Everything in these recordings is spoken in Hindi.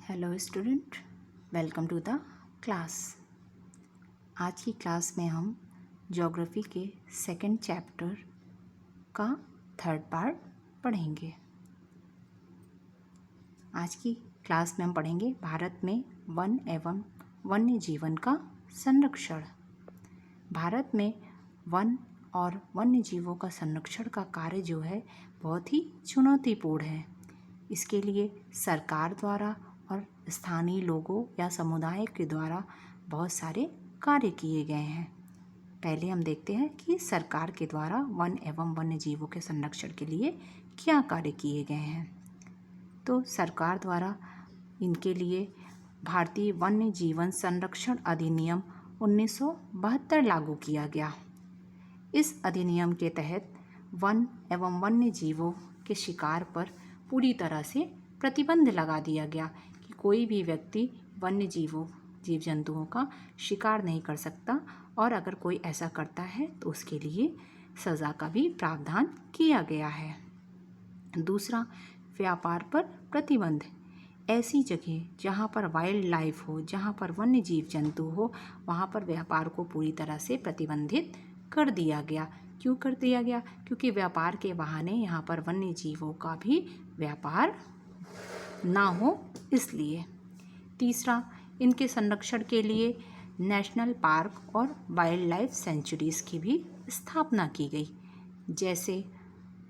Hello student, welcome to the class. आज की क्लास में हम ज्योग्राफी के सेकंड चैप्टर का थर्ड पार्ट पढ़ेंगे। आज की क्लास में हम पढ़ेंगे भारत में वन एवं वन्य जीवन का संरक्षण। भारत में वन और वन्य जीवों का संरक्षण का कार्य जो है बहुत ही चुनौतीपूर्ण है। इसके लिए सरकार द्वारा और स्थानीय लोगों या समुदाय के द्वारा बहुत सारे कार्य किए गए हैं। पहले हम देखते हैं कि सरकार के द्वारा वन एवं वन्य जीवों के संरक्षण के लिए क्या कार्य किए गए हैं। तो सरकार द्वारा इनके लिए भारतीय वन्य जीवन संरक्षण अधिनियम 1972 लागू किया गया। इस अधिनियम के तहत वन एवं वन्य जीवों के शिकार पर पूरी तरह से प्रतिबंध लगा दिया गया कि कोई भी व्यक्ति वन्य जीव जंतुओं का शिकार नहीं कर सकता, और अगर कोई ऐसा करता है तो उसके लिए सज़ा का भी प्रावधान किया गया है। दूसरा, व्यापार पर प्रतिबंध। ऐसी जगह जहाँ पर वाइल्ड लाइफ हो, जहाँ पर वन्य जीव जंतु हो, वहाँ पर व्यापार को पूरी तरह से प्रतिबंधित कर दिया गया। क्यों कर दिया गया? क्योंकि व्यापार के बहाने यहाँ पर वन्य जीवों का भी व्यापार ना हो, इसलिए। तीसरा, इनके संरक्षण के लिए नेशनल पार्क और वाइल्ड लाइफ सेंचुरीज़ की भी स्थापना की गई। जैसे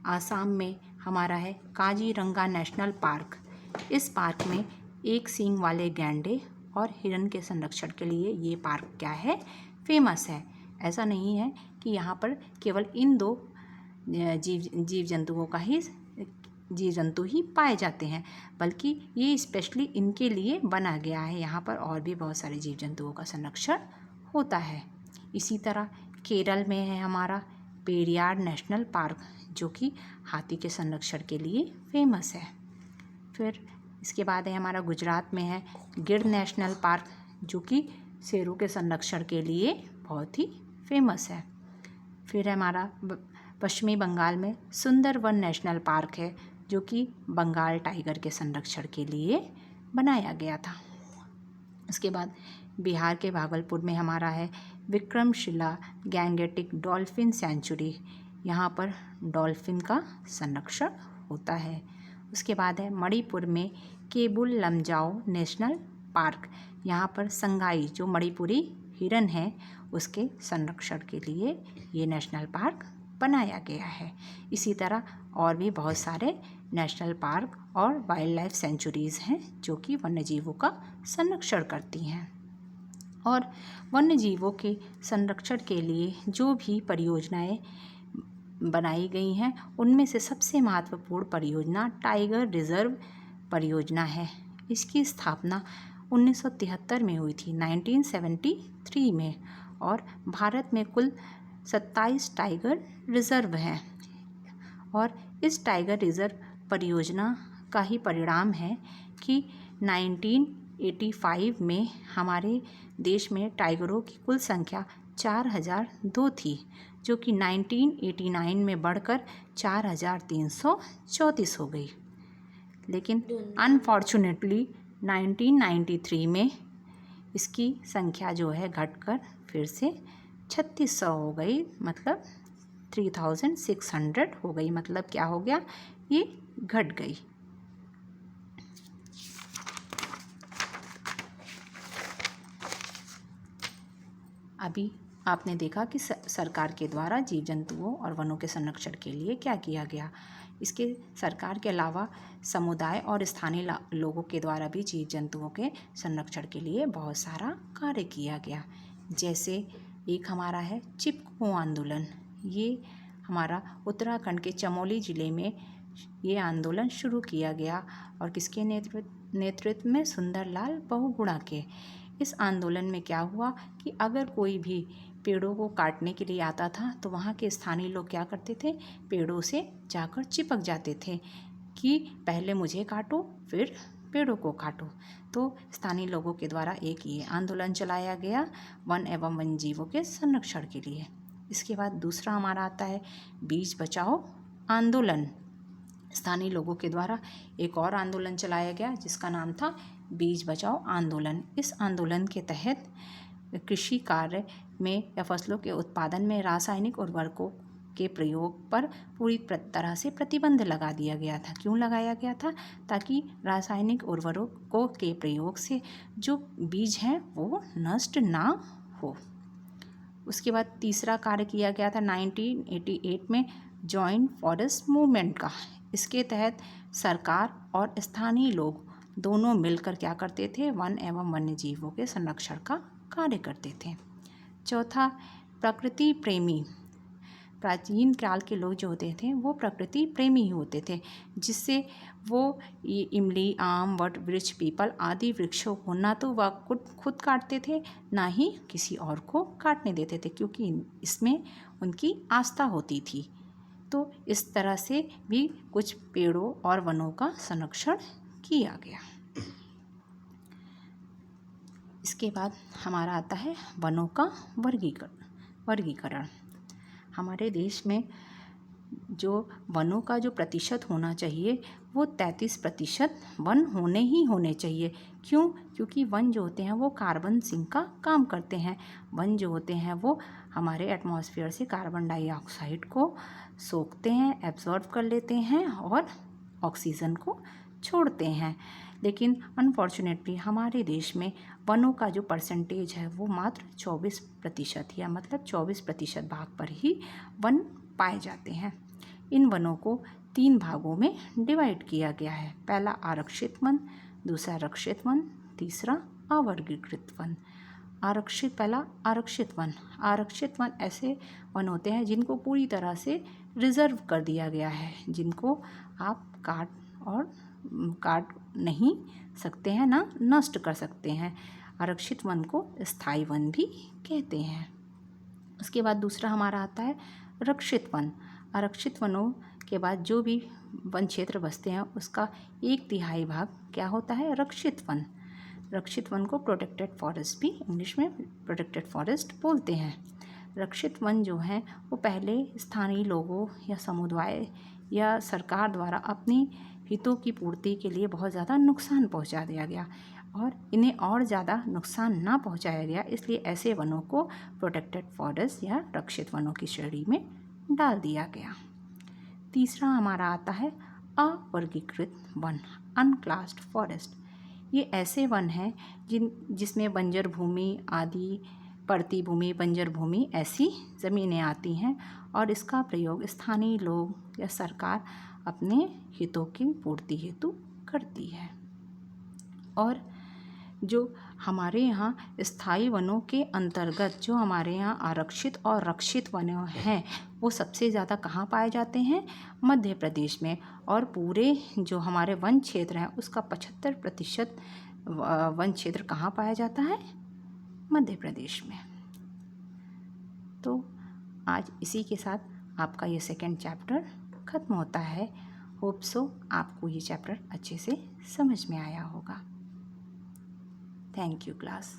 आसाम में हमारा है काजीरंगा नेशनल पार्क। इस पार्क में एक सींग वाले गैंडे और हिरन के संरक्षण के लिए ये पार्क क्या है, फेमस है। ऐसा नहीं है कि यहाँ पर केवल इन दो जीव जंतु ही पाए जाते हैं, बल्कि ये स्पेशली इनके लिए बना गया है। यहाँ पर और भी बहुत सारे जीव जंतुओं का संरक्षण होता है। इसी तरह केरल में है हमारा पेरियार नेशनल पार्क, जो कि हाथी के संरक्षण के लिए फेमस है। फिर इसके बाद है हमारा गुजरात में है गिर नेशनल पार्क, जो कि शेरों के संरक्षण के लिए बहुत ही फेमस है। फिर हमारा पश्चिमी बंगाल में सुंदरवन नेशनल पार्क है, जो कि बंगाल टाइगर के संरक्षण के लिए बनाया गया था। इसके बाद बिहार के भागलपुर में हमारा है विक्रमशिला गैंगेटिक डॉल्फिन सेंचुरी। यहाँ पर डॉल्फिन का संरक्षण होता है। उसके बाद है मणिपुर में केबुल लमजाओ नेशनल पार्क। यहाँ पर संगाई, जो मणिपुरी हिरन है, उसके संरक्षण के लिए ये नेशनल पार्क बनाया गया है। इसी तरह और भी बहुत सारे नेशनल पार्क और वाइल्ड लाइफ सेंचुरीज़ हैं जो कि वन्य जीवों का संरक्षण करती हैं। और वन्य जीवों के संरक्षण के लिए जो भी परियोजनाएं बनाई गई हैं, उनमें से सबसे महत्वपूर्ण परियोजना टाइगर रिजर्व परियोजना है। इसकी स्थापना 1973 में हुई थी, 1973 में। और भारत में कुल 27 टाइगर रिजर्व हैं। और इस टाइगर रिजर्व परियोजना का ही परिणाम है कि 1985 में हमारे देश में टाइगरों की कुल संख्या 4002 थी, जो कि 1989 में बढ़कर 4334 हो गई। लेकिन अनफॉर्चुनेटली 1993 में इसकी संख्या जो है घटकर फिर से 3600 हो गई, मतलब 3600 हो गई। मतलब क्या हो गया, ये घट गई। अभी आपने देखा कि सरकार के द्वारा जीव जंतुओं और वनों के संरक्षण के लिए क्या किया गया। इसके सरकार के अलावा समुदाय और स्थानीय लोगों के द्वारा भी जीव जंतुओं के संरक्षण के लिए बहुत सारा कार्य किया गया। जैसे एक हमारा है चिपको आंदोलन। ये हमारा उत्तराखंड के चमोली ज़िले में ये आंदोलन शुरू किया गया, और किसके नेतृत्व में? सुंदरलाल बहुगुणा के। इस आंदोलन में क्या हुआ कि अगर कोई भी पेड़ों को काटने के लिए आता था, तो वहाँ के स्थानीय लोग क्या करते थे, पेड़ों से जाकर चिपक जाते थे कि पहले मुझे काटो, फिर पेड़ों को काटो। तो स्थानीय लोगों के द्वारा एक ये आंदोलन चलाया गया वन एवं वन्य जीवों के संरक्षण के लिए। इसके बाद दूसरा हमारा आता है बीज बचाओ आंदोलन। स्थानीय लोगों के द्वारा एक और आंदोलन चलाया गया जिसका नाम था बीज बचाओ आंदोलन। इस आंदोलन के तहत कृषि कार्य में या फसलों के उत्पादन में रासायनिक उर्वरकों के प्रयोग पर पूरी तरह से प्रतिबंध लगा दिया गया था। क्यों लगाया गया था? ताकि रासायनिक उर्वरकों के प्रयोग से जो बीज हैं वो नष्ट ना हो। उसके बाद तीसरा कार्य किया गया था 1988 में जॉइंट फॉरेस्ट मूवमेंट का। इसके तहत सरकार और स्थानीय लोग दोनों मिलकर क्या करते थे? वन एवं वन्य जीवों के संरक्षण का कार्य करते थे। चौथा, प्रकृति प्रेमी। प्राचीन काल के लोग जो होते थे वो प्रकृति प्रेमी ही होते थे, जिससे वो इमली, आम, वट वृक्ष, पीपल आदि वृक्षों को ना तो वह खुद काटते थे, ना ही किसी और को काटने देते थे, क्योंकि इसमें उनकी आस्था होती थी। तो इस तरह से भी कुछ पेड़ों और वनों का संरक्षण किया गया। इसके बाद हमारा आता है वनों का वर्गीकरण। हमारे देश में जो वनों का जो प्रतिशत होना चाहिए वो 33% वन होने चाहिए। क्यों? क्योंकि वन जो होते हैं वो कार्बन सिंक का काम करते हैं। वन जो होते हैं वो हमारे एटमॉस्फेयर से कार्बन डाइऑक्साइड को सोखते हैं, एब्जॉर्ब कर लेते हैं और ऑक्सीजन को छोड़ते हैं। लेकिन अनफॉर्चुनेटली हमारे देश में वनों का जो परसेंटेज है वो मात्र 24% या मतलब 24% भाग पर ही वन पाए जाते हैं। इन वनों को 3 भागों में डिवाइड किया गया है। पहला आरक्षित वन, दूसरा रक्षित वन, तीसरा अवर्गीकृत वन। पहला आरक्षित वन ऐसे वन होते हैं जिनको पूरी तरह से रिजर्व कर दिया गया है, जिनको आप काट नहीं सकते हैं, ना नष्ट कर सकते हैं। आरक्षित वन को स्थायी वन भी कहते हैं। उसके बाद दूसरा हमारा आता है रक्षित वन। आरक्षित वनों के बाद जो भी वन क्षेत्र बसते हैं उसका 1/3 भाग क्या होता है? रक्षित वन। रक्षित वन को प्रोटेक्टेड फॉरेस्ट भी इंग्लिश में प्रोटेक्टेड फॉरेस्ट बोलते हैं। रक्षित वन जो हैं वो पहले स्थानीय लोगों या समुदाय या सरकार द्वारा अपनी हितों की पूर्ति के लिए बहुत ज़्यादा नुकसान पहुंचा दिया गया और इन्हें और ज़्यादा नुकसान ना पहुंचाया गया, इसलिए ऐसे वनों को प्रोटेक्टेड फॉरेस्ट या रक्षित वनों की श्रेणी में डाल दिया गया। तीसरा हमारा आता है अवर्गीकृत वन, अनक्लास्ड फॉरेस्ट। ये ऐसे वन हैं जिसमें बंजर भूमि आदि, पड़ती भूमि, बंजर भूमि ऐसी ज़मीनें आती हैं और इसका प्रयोग स्थानीय लोग या सरकार अपने हितों की पूर्ति हेतु करती है। और जो हमारे यहाँ स्थायी वनों के अंतर्गत जो हमारे यहाँ आरक्षित और रक्षित वन हैं वो सबसे ज़्यादा कहाँ पाए जाते हैं? मध्य प्रदेश में। और पूरे जो हमारे वन क्षेत्र हैं उसका 75% वन क्षेत्र कहाँ पाया जाता है? मध्य प्रदेश में। तो आज इसी के साथ आपका ये सेकंड चैप्टर ख़त्म होता है। होप सो आपको ये चैप्टर अच्छे से समझ में आया होगा। Thank you class.